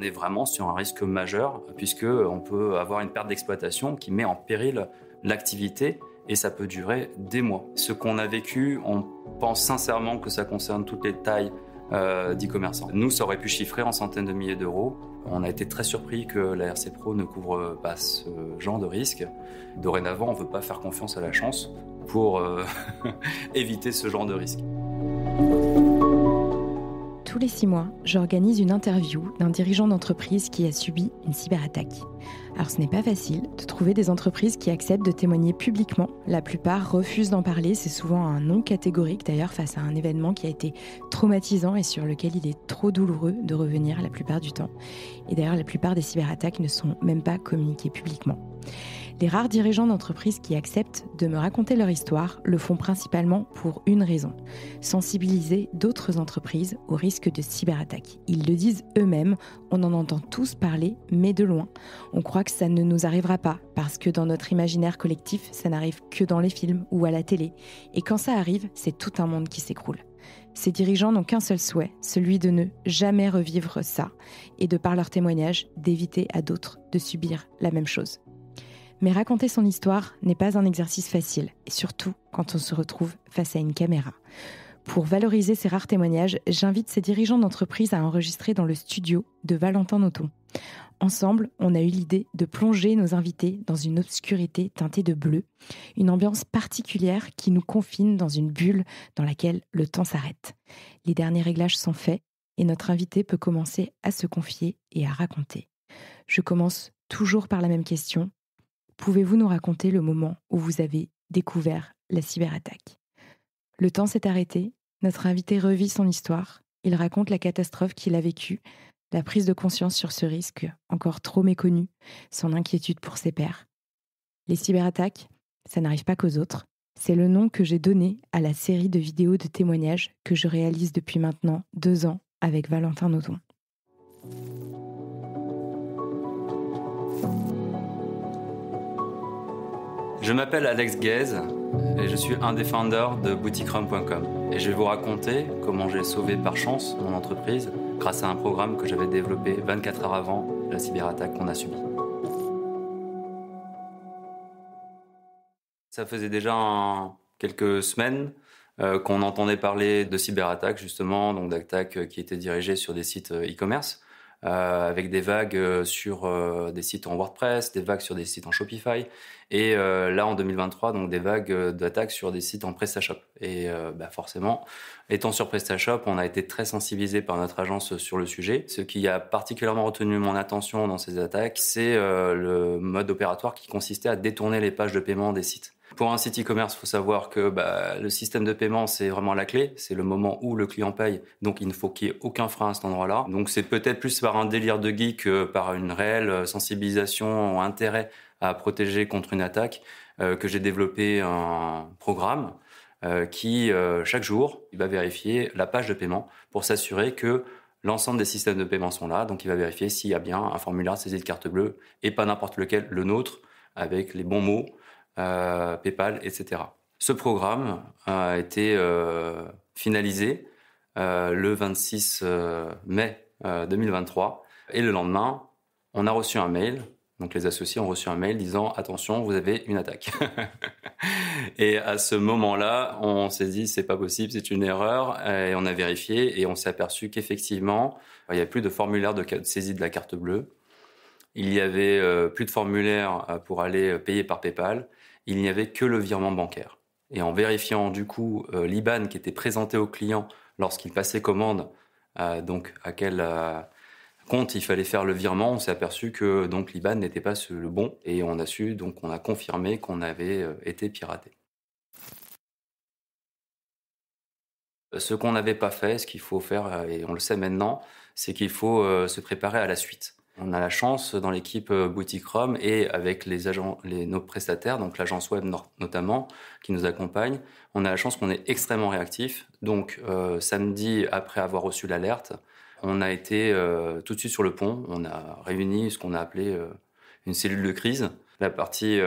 on est vraiment sur un risque majeur puisqu'on peut avoir une perte d'exploitation qui met en péril l'activité et ça peut durer des mois. Ce qu'on a vécu, on pense sincèrement que ça concerne toutes les tailles d'e-commerçants. Nous, ça aurait pu chiffrer en centaines de milliers d'euros. On a été très surpris que la RC Pro ne couvre pas ce genre de risque. Dorénavant, on ne veut pas faire confiance à la chance pour éviter ce genre de risque. Tous les 6 mois, j'organise une interview d'un dirigeant d'entreprise qui a subi une cyberattaque. Alors ce n'est pas facile de trouver des entreprises qui acceptent de témoigner publiquement. La plupart refusent d'en parler, c'est souvent un non catégorique d'ailleurs face à un événement qui a été traumatisant et sur lequel il est trop douloureux de revenir la plupart du temps. Et d'ailleurs la plupart des cyberattaques ne sont même pas communiquées publiquement. Les rares dirigeants d'entreprises qui acceptent de me raconter leur histoire le font principalement pour une raison, sensibiliser d'autres entreprises au risque de cyberattaque. Ils le disent eux-mêmes, on en entend tous parler, mais de loin. On croit que ça ne nous arrivera pas, parce que dans notre imaginaire collectif, ça n'arrive que dans les films ou à la télé. Et quand ça arrive, c'est tout un monde qui s'écroule. Ces dirigeants n'ont qu'un seul souhait, celui de ne jamais revivre ça, et de par leur témoignage, d'éviter à d'autres de subir la même chose. Mais raconter son histoire n'est pas un exercice facile, et surtout quand on se retrouve face à une caméra. Pour valoriser ces rares témoignages, j'invite ces dirigeants d'entreprise à enregistrer dans le studio de Valentin Nothomb. Ensemble, on a eu l'idée de plonger nos invités dans une obscurité teintée de bleu, une ambiance particulière qui nous confine dans une bulle dans laquelle le temps s'arrête. Les derniers réglages sont faits et notre invité peut commencer à se confier et à raconter. Je commence toujours par la même question. Pouvez-vous nous raconter le moment où vous avez découvert la cyberattaque ? Le temps s'est arrêté, notre invité revit son histoire, il raconte la catastrophe qu'il a vécue, la prise de conscience sur ce risque encore trop méconnu, son inquiétude pour ses pairs. Les cyberattaques, ça n'arrive pas qu'aux autres. C'est le nom que j'ai donné à la série de vidéos de témoignages que je réalise depuis maintenant 2 ans avec Valentin Nothomb. Je m'appelle Alex Guez et je suis un des founders de boutiquerome.com. Et je vais vous raconter comment j'ai sauvé par chance mon entreprise grâce à un programme que j'avais développé 24 heures avant la cyberattaque qu'on a subie. Ça faisait déjà quelques semaines qu'on entendait parler de cyberattaques justement, donc d'attaques qui étaient dirigées sur des sites e-commerce. Avec des vagues sur des sites en WordPress, des vagues sur des sites en Shopify, et là en 2023, donc des vagues d'attaques sur des sites en PrestaShop. Et forcément, étant sur PrestaShop, on a été très sensibilisé par notre agence sur le sujet. Ce qui a particulièrement retenu mon attention dans ces attaques, c'est le mode opératoire qui consistait à détourner les pages de paiement des sites. Pour un site e-commerce, il faut savoir que le système de paiement, c'est vraiment la clé. C'est le moment où le client paye. Donc, il ne faut qu'il y ait aucun frein à cet endroit-là. Donc, c'est peut-être plus par un délire de geek que par une réelle sensibilisation ou intérêt à protéger contre une attaque que j'ai développé un programme qui, chaque jour, il va vérifier la page de paiement pour s'assurer que l'ensemble des systèmes de paiement sont là. Donc, il va vérifier s'il y a bien un formulaire de saisie de carte bleue et pas n'importe lequel, le nôtre, avec les bons mots. PayPal, etc. Ce programme a été finalisé le 26 mai 2023 et le lendemain, on a reçu un mail. Donc les associés ont reçu un mail disant « Attention, vous avez une attaque ». Et à ce moment-là, on s'est dit « C'est pas possible, c'est une erreur ». Et on a vérifié et on s'est aperçu qu'effectivement, il n'y a plus de formulaire de saisie de la carte bleue. Il y avait plus de formulaire pour aller payer par PayPal. Il n'y avait que le virement bancaire. Et en vérifiant du coup l'IBAN qui était présenté au client lorsqu'il passait commande, donc à quel compte il fallait faire le virement, on s'est aperçu que donc l'IBAN n'était pas le bon et on a confirmé qu'on avait été piraté. Ce qu'on n'avait pas fait, ce qu'il faut faire, et on le sait maintenant, c'est qu'il faut se préparer à la suite. On a la chance dans l'équipe Boutiquerome et avec nos prestataires, donc l'agence web notamment, qui nous accompagne, on a la chance qu'on est extrêmement réactif. Donc samedi, après avoir reçu l'alerte, on a été tout de suite sur le pont. On a réuni ce qu'on a appelé une cellule de crise. La partie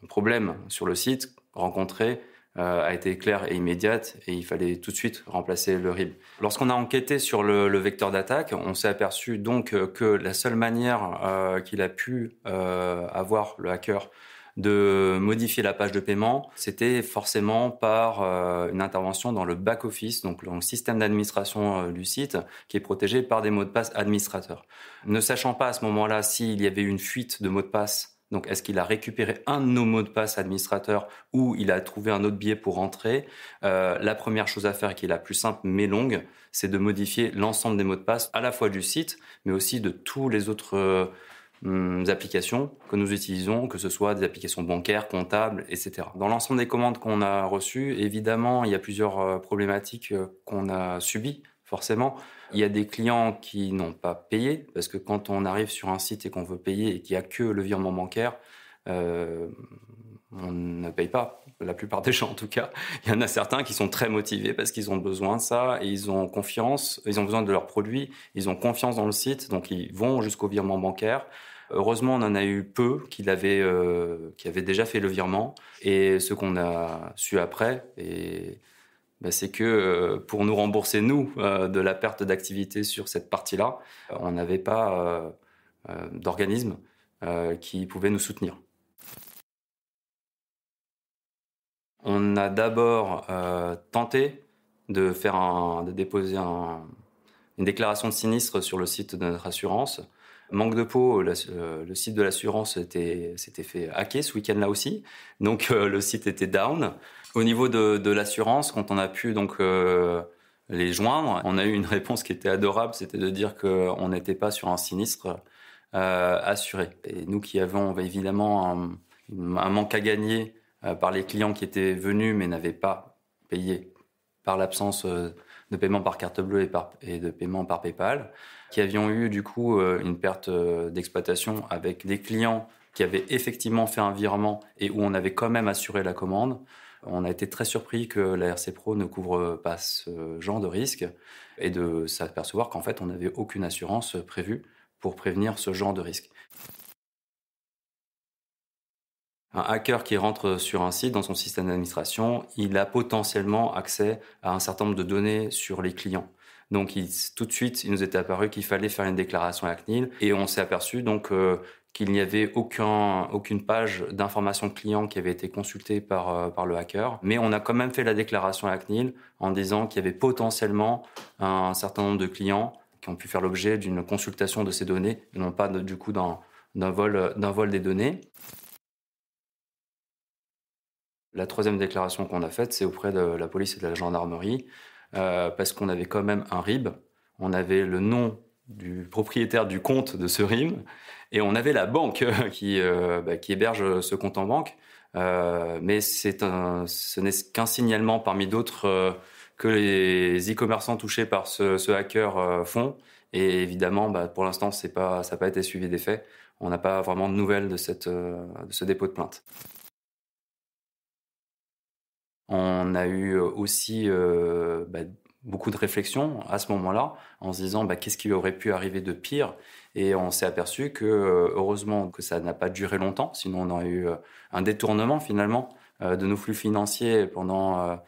problème sur le site rencontrait a été claire et immédiate et il fallait tout de suite remplacer le RIB. Lorsqu'on a enquêté sur le vecteur d'attaque, on s'est aperçu donc que la seule manière qu'il a pu avoir, le hacker, de modifier la page de paiement, c'était forcément par une intervention dans le back-office, donc dans le système d'administration du site, qui est protégé par des mots de passe administrateurs. Ne sachant pas à ce moment-là s'il y avait une fuite de mots de passe, donc est-ce qu'il a récupéré un de nos mots de passe administrateurs ou il a trouvé un autre biais pour rentrer, la première chose à faire, qui est la plus simple mais longue, c'est de modifier l'ensemble des mots de passe, à la fois du site, mais aussi de tous les autres applications que nous utilisons, que ce soit des applications bancaires, comptables, etc. Dans l'ensemble des commandes qu'on a reçues, évidemment, il y a plusieurs problématiques qu'on a subies, forcément. Il y a des clients qui n'ont pas payé, parce que quand on arrive sur un site et qu'on veut payer et qu'il n'y a que le virement bancaire, on ne paye pas, la plupart des gens en tout cas. Il y en a certains qui sont très motivés parce qu'ils ont besoin de ça et ils ont confiance, ils ont besoin de leurs produits, ils ont confiance dans le site, donc ils vont jusqu'au virement bancaire. Heureusement, on en a eu peu qui avaient déjà fait le virement. Et ce qu'on a su après, c'est que pour nous rembourser, nous, de la perte d'activité sur cette partie-là, on n'avait pas d'organisme qui pouvait nous soutenir. On a d'abord tenté de déposer une déclaration de sinistre sur le site de notre assurance. Manque de peau, le site de l'assurance s'était fait hacker ce week-end-là aussi, donc le site était down. Au niveau de l'assurance, quand on a pu donc les joindre, on a eu une réponse qui était adorable, c'était de dire qu'on n'était pas sur un sinistre assuré. Et nous qui avons évidemment un manque à gagner par les clients qui étaient venus mais n'avaient pas payé par l'absence de paiement par carte bleue et de paiement par PayPal, qui avions eu du coup une perte d'exploitation avec des clients qui avaient effectivement fait un virement et où on avait quand même assuré la commande. On a été très surpris que la RC Pro ne couvre pas ce genre de risque et de s'apercevoir qu'en fait on n'avait aucune assurance prévue pour prévenir ce genre de risque. Un hacker qui rentre sur un site dans son système d'administration, il a potentiellement accès à un certain nombre de données sur les clients. Donc tout de suite, il nous était apparu qu'il fallait faire une déclaration à la CNIL et on s'est aperçu donc qu'il n'y avait aucune page d'information client qui avait été consultée par le hacker. Mais on a quand même fait la déclaration à la CNIL en disant qu'il y avait potentiellement un certain nombre de clients qui ont pu faire l'objet d'une consultation de ces données et non pas du coup d'un vol des données. La troisième déclaration qu'on a faite, c'est auprès de la police et de la gendarmerie, parce qu'on avait quand même un RIB, on avait le nom du propriétaire du compte de ce RIB, et on avait la banque qui héberge ce compte en banque, mais ce n'est qu'un signalement parmi d'autres que les e-commerçants touchés par ce hacker font, et évidemment, pour l'instant, ça n'a pas été suivi des faits. On n'a pas vraiment de nouvelles de ce dépôt de plainte. On a eu aussi beaucoup de réflexions à ce moment-là, en se disant qu'est-ce qui aurait pu arriver de pire. Et on s'est aperçu que, heureusement, que ça n'a pas duré longtemps, sinon on aurait eu un détournement finalement de nos flux financiers pendant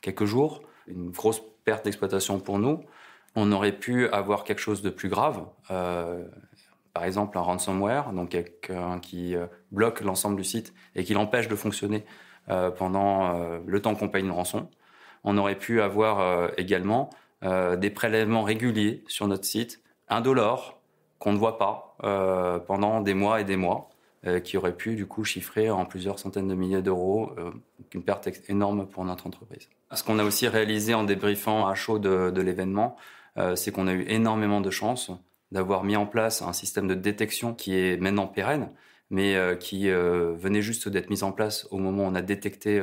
quelques jours, une grosse perte d'exploitation pour nous. On aurait pu avoir quelque chose de plus grave, par exemple un ransomware, donc quelqu'un qui bloque l'ensemble du site et qui l'empêche de fonctionner pendant le temps qu'on paye une rançon. On aurait pu avoir également des prélèvements réguliers sur notre site, indolores, qu'on ne voit pas pendant des mois et des mois, qui auraient pu du coup chiffrer en plusieurs centaines de milliers d'euros, une perte énorme pour notre entreprise. Ce qu'on a aussi réalisé en débriefant à chaud de l'événement, c'est qu'on a eu énormément de chance d'avoir mis en place un système de détection qui est maintenant pérenne, mais qui venait juste d'être mise en place au moment où on a détecté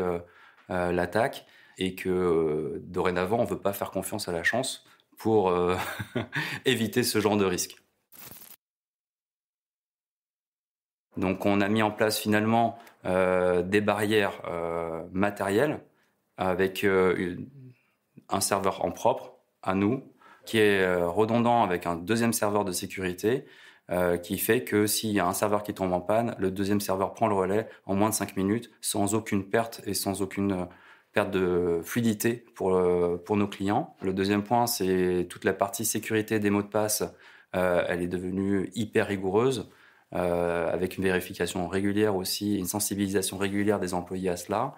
l'attaque, et que dorénavant, on ne veut pas faire confiance à la chance pour éviter ce genre de risque. Donc on a mis en place finalement des barrières matérielles avec un serveur en propre à nous, qui est redondant avec un deuxième serveur de sécurité, qui fait que s'il y a un serveur qui tombe en panne, le deuxième serveur prend le relais en moins de 5 minutes, sans aucune perte et sans aucune perte de fluidité pour nos clients. Le deuxième point, c'est toute la partie sécurité des mots de passe. Elle est devenue hyper rigoureuse, avec une vérification régulière aussi, une sensibilisation régulière des employés à cela.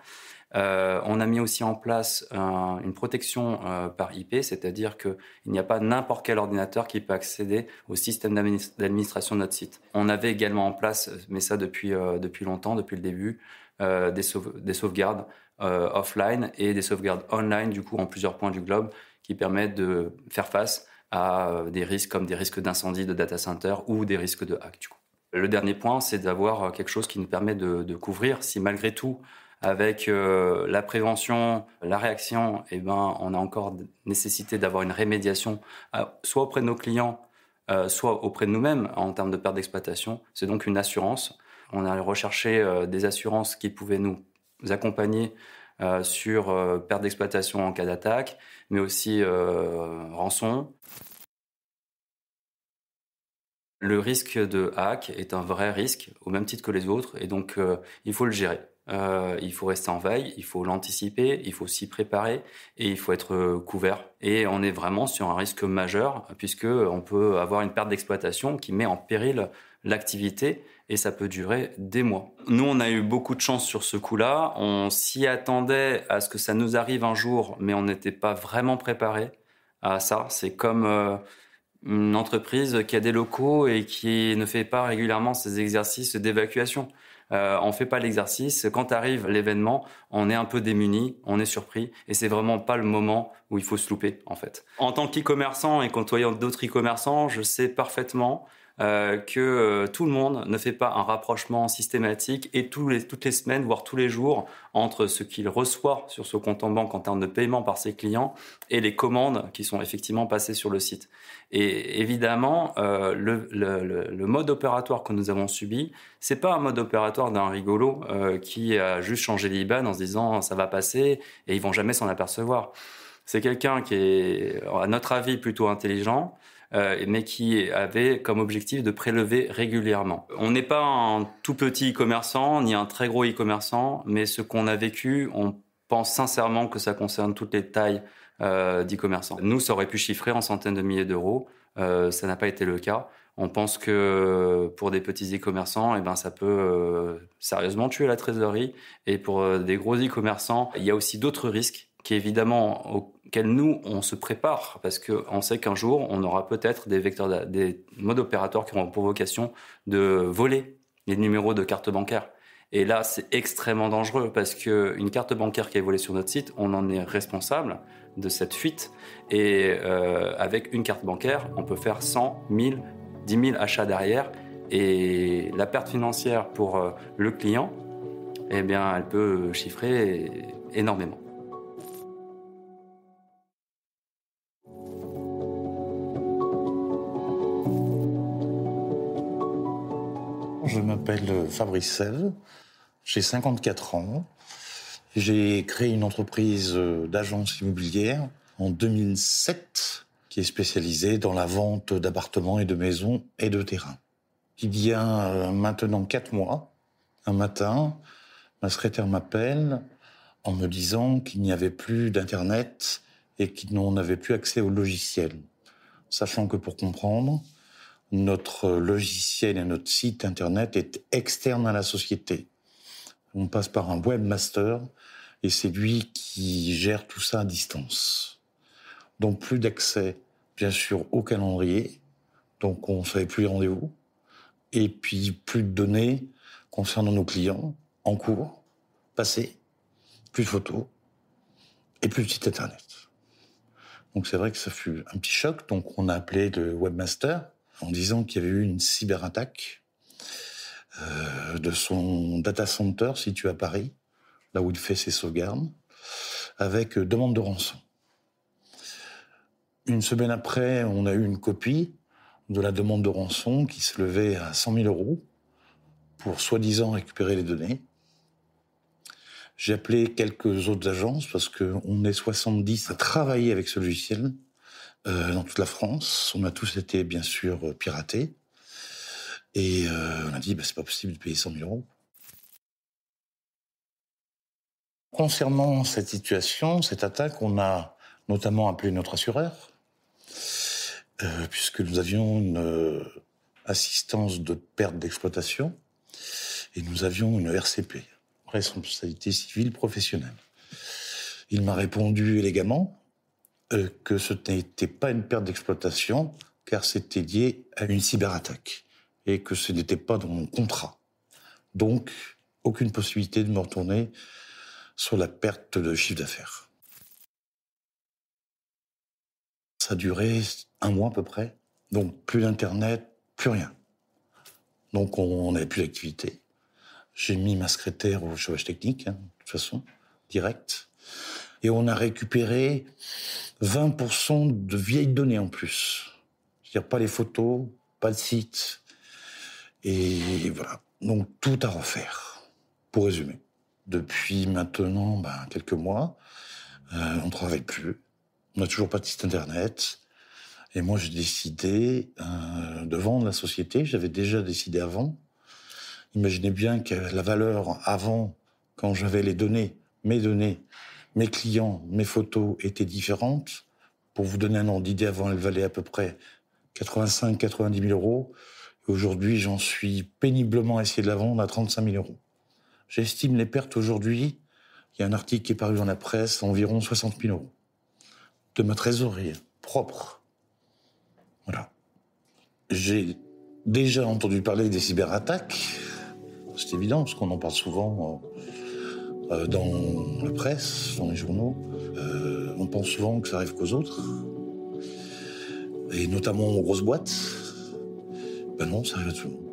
On a mis aussi en place une protection par IP, c'est-à-dire qu'il n'y a pas n'importe quel ordinateur qui peut accéder au système d'administration de notre site. On avait également en place, mais ça depuis longtemps, depuis le début, des sauvegardes offline et des sauvegardes online, du coup, en plusieurs points du globe, qui permettent de faire face à des risques comme des risques d'incendie de data center ou des risques de hack, du coup. Le dernier point, c'est d'avoir quelque chose qui nous permet de couvrir si malgré tout, avec la prévention, la réaction, on a encore nécessité d'avoir une rémédiation, soit auprès de nos clients, soit auprès de nous-mêmes en termes de perte d'exploitation. C'est donc une assurance. On a recherché des assurances qui pouvaient nous accompagner sur perte d'exploitation en cas d'attaque, mais aussi rançon. Le risque de hack est un vrai risque, au même titre que les autres, et donc il faut le gérer. Il faut rester en veille, il faut l'anticiper, il faut s'y préparer et il faut être couvert. Et on est vraiment sur un risque majeur puisque on peut avoir une perte d'exploitation qui met en péril l'activité et ça peut durer des mois. Nous, on a eu beaucoup de chance sur ce coup-là. On s'y attendait à ce que ça nous arrive un jour, mais on n'était pas vraiment préparé à ça. C'est comme une entreprise qui a des locaux et qui ne fait pas régulièrement ses exercices d'évacuation. On fait pas l'exercice. Quand arrive l'événement, on est un peu démuni, on est surpris, et c'est vraiment pas le moment où il faut se louper, en fait. En tant qu'e-commerçant et côtoyant d'autres e-commerçants, je sais parfaitement que tout le monde ne fait pas un rapprochement systématique et toutes les semaines, voire tous les jours, entre ce qu'il reçoit sur son compte en banque en termes de paiement par ses clients et les commandes qui sont effectivement passées sur le site. Et évidemment, le mode opératoire que nous avons subi, c'est pas un mode opératoire d'un rigolo qui a juste changé l'IBAN en se disant ça va passer et ils vont jamais s'en apercevoir. C'est quelqu'un qui est, à notre avis, plutôt intelligent, mais qui avait comme objectif de prélever régulièrement. On n'est pas un tout petit e-commerçant, ni un très gros e-commerçant, mais ce qu'on a vécu, on pense sincèrement que ça concerne toutes les tailles d'e-commerçants. Nous, ça aurait pu chiffrer en centaines de milliers d'euros, ça n'a pas été le cas. On pense que pour des petits e-commerçants, ça peut sérieusement tuer la trésorerie. Et pour des gros e-commerçants, il y a aussi d'autres risques qui évidemment auxquels nous on se prépare parce que on sait qu'un jour on aura peut-être des modes opérateurs qui auront pour vocation de voler les numéros de carte bancaire. Et là, c'est extrêmement dangereux parce que une carte bancaire qui est volée sur notre site, on en est responsable de cette fuite. Et avec une carte bancaire, on peut faire 100, 1000, 10 000 achats derrière. Et la perte financière pour le client, elle peut chiffrer énormément. Je m'appelle Fabrice Sève, j'ai 54 ans. J'ai créé une entreprise d'agence immobilière en 2007 qui est spécialisée dans la vente d'appartements et de maisons et de terrains. Il y a maintenant 4 mois, un matin, ma secrétaire m'appelle en me disant qu'il n'y avait plus d'Internet et qu'on n'avait plus accès au logiciel. Sachant que pour comprendre, notre logiciel et notre site Internet est externe à la société. On passe par un webmaster et c'est lui qui gère tout ça à distance. Donc plus d'accès, bien sûr, au calendrier. Donc on ne savait plus les rendez-vous. Et puis plus de données concernant nos clients en cours, passés, plus de photos et plus de site Internet. Donc c'est vrai que ça fut un petit choc. Donc on a appelé le webmaster en disant qu'il y avait eu une cyberattaque de son data center situé à Paris, là où il fait ses sauvegardes, avec demande de rançon. Une semaine après, on a eu une copie de la demande de rançon qui se levait à 100 000 euros pour soi-disant récupérer les données. J'ai appelé quelques autres agences parce qu'on est 70 à travailler avec ce logiciel dans toute la France. On a tous été, bien sûr, piratés. Et on a dit, c'est pas possible de payer 100 000 euros. Concernant cette situation, cette attaque, on a notamment appelé notre assureur, puisque nous avions une assistance de perte d'exploitation et nous avions une RCP, responsabilité civile professionnelle. Il m'a répondu élégamment que ce n'était pas une perte d'exploitation, car c'était lié à une cyberattaque et que ce n'était pas dans mon contrat. Donc, aucune possibilité de me retourner sur la perte de chiffre d'affaires. Ça a duré 1 mois à peu près, donc plus d'internet, plus rien. Donc on n'avait plus d'activité. J'ai mis ma secrétaire au chômage technique, de toute façon, direct. Et on a récupéré 20% de vieilles données en plus. C'est-à-dire pas les photos, pas le site. Et voilà, donc tout à refaire, pour résumer. Depuis maintenant quelques mois, on ne travaille plus. On n'a toujours pas de site internet. Et moi, j'ai décidé de vendre la société. J'avais déjà décidé avant. Imaginez bien que la valeur avant, quand j'avais les données, mes clients, mes photos étaient différentes. Pour vous donner un ordre d'idée, avant, elle valait à peu près 85-90 000 euros. Et aujourd'hui, j'en suis péniblement à essayer de la vendre à 35 000 euros. J'estime les pertes aujourd'hui, il y a un article qui est paru dans la presse, à environ 60 000 euros. De ma trésorerie propre. Voilà. J'ai déjà entendu parler des cyberattaques. C'est évident, parce qu'on en parle souvent dans la presse, dans les journaux. On pense souvent que ça arrive qu'aux autres. Et notamment aux grosses boîtes. Non, ça arrive à tout le monde.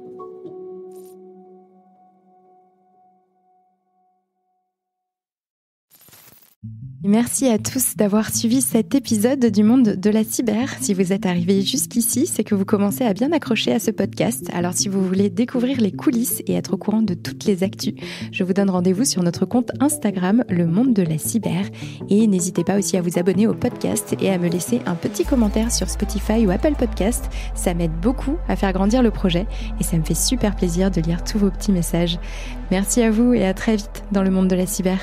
Merci à tous d'avoir suivi cet épisode du monde de la cyber. Si vous êtes arrivés jusqu'ici, c'est que vous commencez à bien accrocher à ce podcast. Alors si vous voulez découvrir les coulisses et être au courant de toutes les actus, je vous donne rendez-vous sur notre compte Instagram, Le Monde de la Cyber. Et n'hésitez pas aussi à vous abonner au podcast et à me laisser un petit commentaire sur Spotify ou Apple Podcast. Ça m'aide beaucoup à faire grandir le projet et ça me fait super plaisir de lire tous vos petits messages. Merci à vous et à très vite dans Le Monde de la Cyber.